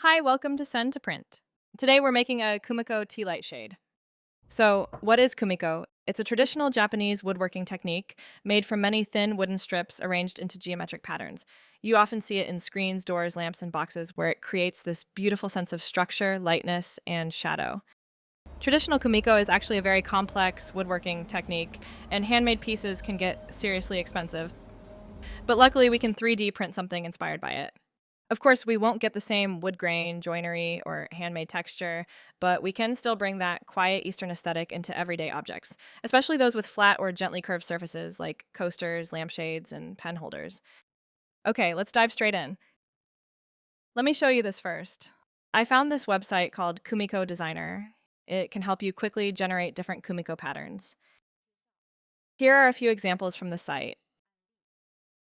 Hi, welcome to Send to Print. Today we're making a Kumiko tea light shade. So, what is Kumiko? It's a traditional Japanese woodworking technique made from many thin wooden strips arranged into geometric patterns. You often see it in screens, doors, lamps, and boxes where it creates this beautiful sense of structure, lightness, and shadow. Traditional Kumiko is actually a very complex woodworking technique, and handmade pieces can get seriously expensive. But luckily, we can 3D print something inspired by it. Of course, we won't get the same wood grain, joinery, or handmade texture, but we can still bring that quiet Eastern aesthetic into everyday objects, especially those with flat or gently curved surfaces like coasters, lampshades, and pen holders. Okay, let's dive straight in. Let me show you this first. I found this website called Kumiko Designer. It can help you quickly generate different Kumiko patterns. Here are a few examples from the site.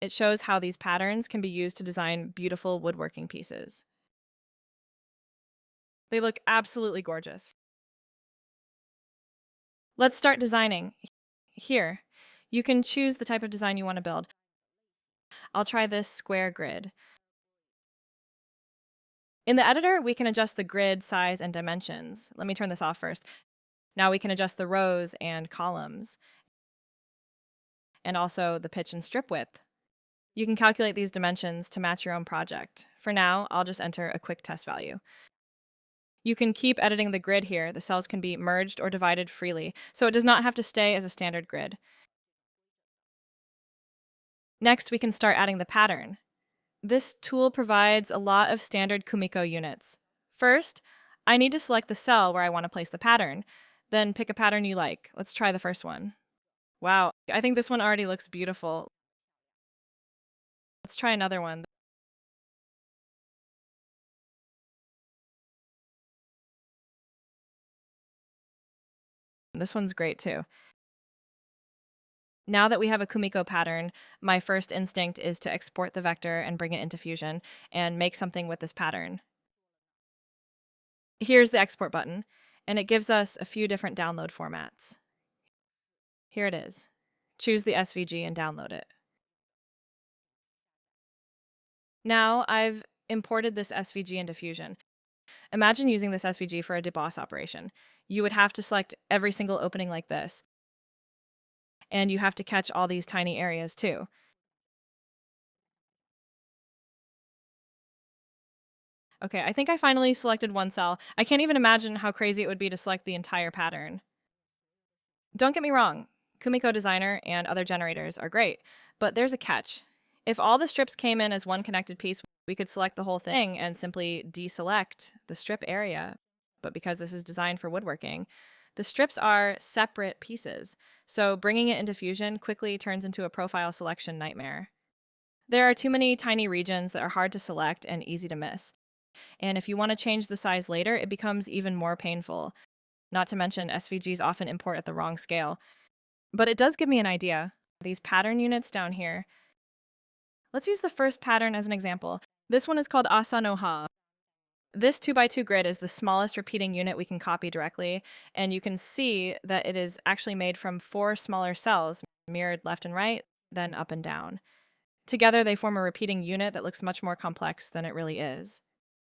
It shows how these patterns can be used to design beautiful woodworking pieces. They look absolutely gorgeous. Let's start designing. Here, you can choose the type of design you want to build. I'll try this square grid. In the editor, we can adjust the grid size and dimensions. Let me turn this off first. Now we can adjust the rows and columns, and also the pitch and strip width. You can calculate these dimensions to match your own project. For now, I'll just enter a quick test value. You can keep editing the grid here. The cells can be merged or divided freely, so it does not have to stay as a standard grid. Next, we can start adding the pattern. This tool provides a lot of standard Kumiko units. First, I need to select the cell where I want to place the pattern. Then pick a pattern you like. Let's try the first one. Wow, I think this one already looks beautiful. Let's try another one. This one's great too. Now that we have a Kumiko pattern, my first instinct is to export the vector and bring it into Fusion and make something with this pattern. Here's the export button, and it gives us a few different download formats. Here it is. Choose the SVG and download it. Now I've imported this SVG into Fusion. Imagine using this SVG for a deboss operation. You would have to select every single opening like this, and you have to catch all these tiny areas too. Okay, I think I finally selected one cell. I can't even imagine how crazy it would be to select the entire pattern. Don't get me wrong, Kumiko Designer and other generators are great, but there's a catch. If all the strips came in as one connected piece, we could select the whole thing and simply deselect the strip area. But because this is designed for woodworking, the strips are separate pieces, so bringing it into Fusion quickly turns into a profile selection nightmare. There are too many tiny regions that are hard to select and easy to miss. And if you want to change the size later, it becomes even more painful. Not to mention, SVGs often import at the wrong scale. But it does give me an idea. These pattern units down here. Let's use the first pattern as an example. This one is called Asanoha. This 2x2 grid is the smallest repeating unit we can copy directly, and you can see that it is actually made from 4 smaller cells, mirrored left and right, then up and down. Together, they form a repeating unit that looks much more complex than it really is.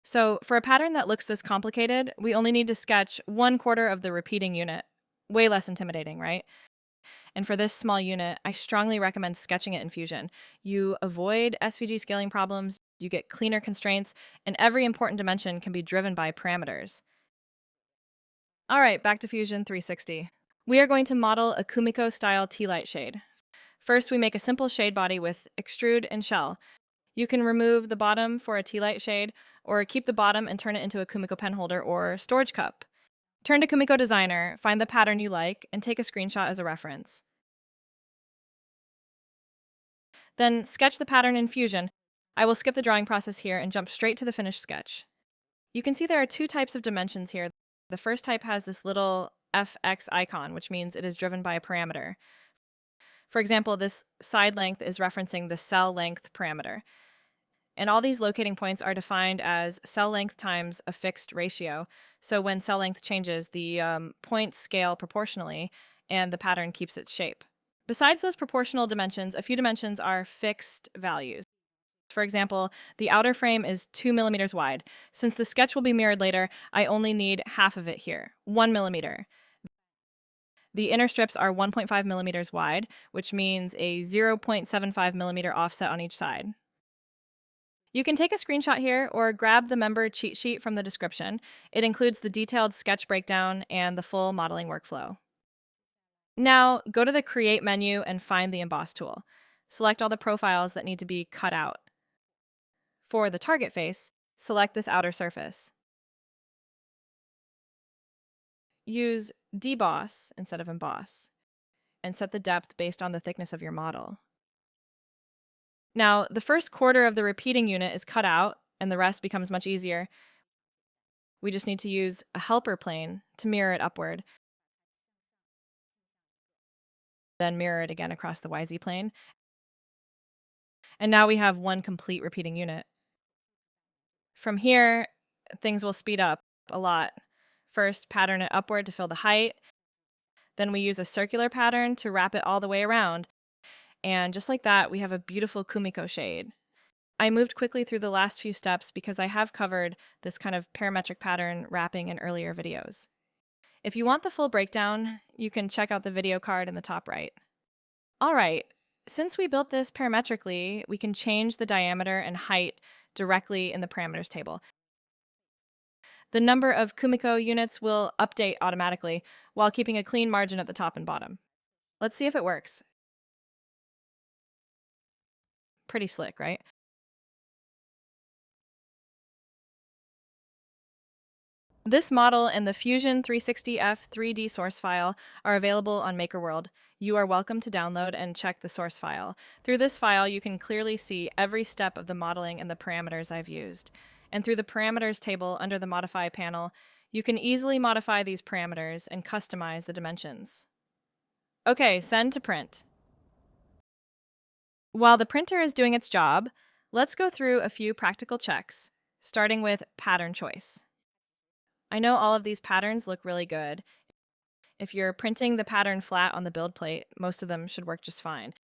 So, for a pattern that looks this complicated, we only need to sketch 1/4 of the repeating unit. Way less intimidating, right? And for this small unit, I strongly recommend sketching it in Fusion. You avoid SVG scaling problems, you get cleaner constraints, and every important dimension can be driven by parameters. All right, back to Fusion 360. We are going to model a Kumiko style tea light shade. First, we make a simple shade body with extrude and shell. You can remove the bottom for a tea light shade, or keep the bottom and turn it into a Kumiko pen holder or storage cup. Turn to Kumiko Designer, find the pattern you like, and take a screenshot as a reference. Then sketch the pattern in Fusion. I will skip the drawing process here and jump straight to the finished sketch. You can see there are 2 types of dimensions here. The first type has this little FX icon, which means it is driven by a parameter. For example, this side length is referencing the cell length parameter. And all these locating points are defined as cell length times a fixed ratio. So when cell length changes, the points scale proportionally, and the pattern keeps its shape. Besides those proportional dimensions, a few dimensions are fixed values. For example, the outer frame is 2 millimeters wide. Since the sketch will be mirrored later, I only need half of it here, 1 millimeter. The inner strips are 1.5 millimeters wide, which means a 0.75 millimeter offset on each side. You can take a screenshot here or grab the member cheat sheet from the description. It includes the detailed sketch breakdown and the full modeling workflow. Now, go to the Create menu and find the Emboss tool. Select all the profiles that need to be cut out. For the target face, select this outer surface. Use Deboss instead of Emboss, and set the depth based on the thickness of your model. Now, the first quarter of the repeating unit is cut out, and the rest becomes much easier. We just need to use a helper plane to mirror it upward, then mirror it again across the YZ plane. And now we have one complete repeating unit. From here, things will speed up a lot. First, pattern it upward to fill the height. Then we use a circular pattern to wrap it all the way around. And just like that, we have a beautiful Kumiko shade. I moved quickly through the last few steps because I have covered this kind of parametric pattern wrapping in earlier videos. If you want the full breakdown, you can check out the video card in the top right. All right, since we built this parametrically, we can change the diameter and height directly in the parameters table. The number of Kumiko units will update automatically while keeping a clean margin at the top and bottom. Let's see if it works. Pretty slick, right? This model and the Fusion 360F 3D source file are available on MakerWorld. You are welcome to download and check the source file. Through this file, you can clearly see every step of the modeling and the parameters I've used. And through the parameters table under the Modify panel, you can easily modify these parameters and customize the dimensions. Okay, send to print. While the printer is doing its job, let's go through a few practical checks, starting with pattern choice. I know all of these patterns look really good. If you're printing the pattern flat on the build plate, most of them should work just fine.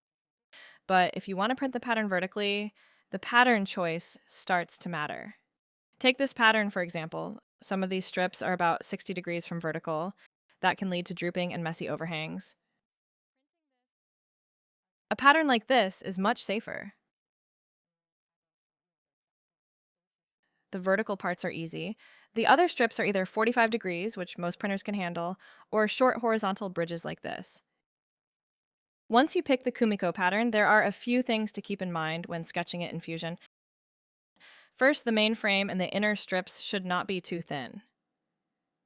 But if you want to print the pattern vertically, the pattern choice starts to matter. Take this pattern, for example. Some of these strips are about 60 degrees from vertical. That can lead to drooping and messy overhangs. A pattern like this is much safer. The vertical parts are easy. The other strips are either 45 degrees, which most printers can handle, or short horizontal bridges like this. Once you pick the Kumiko pattern, there are a few things to keep in mind when sketching it in Fusion. First, the main frame and the inner strips should not be too thin.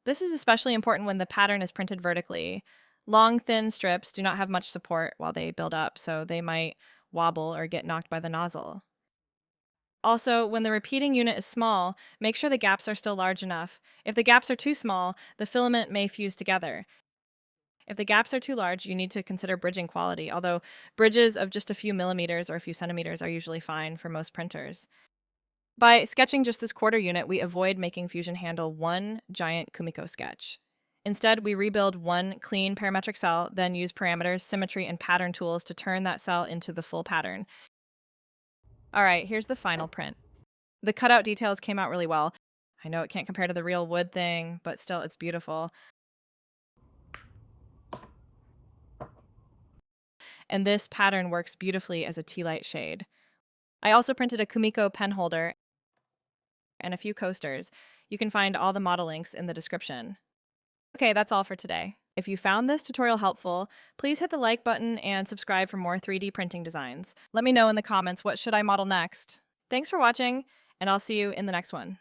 This is especially important when the pattern is printed vertically. Long, thin strips do not have much support while they build up, so they might wobble or get knocked by the nozzle. Also, when the repeating unit is small, make sure the gaps are still large enough. If the gaps are too small, the filament may fuse together. If the gaps are too large, you need to consider bridging quality, although bridges of just a few millimeters or a few centimeters are usually fine for most printers. By sketching just this quarter unit, we avoid making Fusion handle one giant Kumiko sketch. Instead, we rebuild one clean parametric cell, then use parameters, symmetry, and pattern tools to turn that cell into the full pattern. All right, here's the final print. The cutout details came out really well. I know it can't compare to the real wood thing, but still, it's beautiful. And this pattern works beautifully as a tea light shade. I also printed a Kumiko pen holder and a few coasters. You can find all the model links in the description. Okay, that's all for today. If you found this tutorial helpful, please hit the like button and subscribe for more 3D printing designs. Let me know in the comments what should I model next. Thanks for watching, and I'll see you in the next one.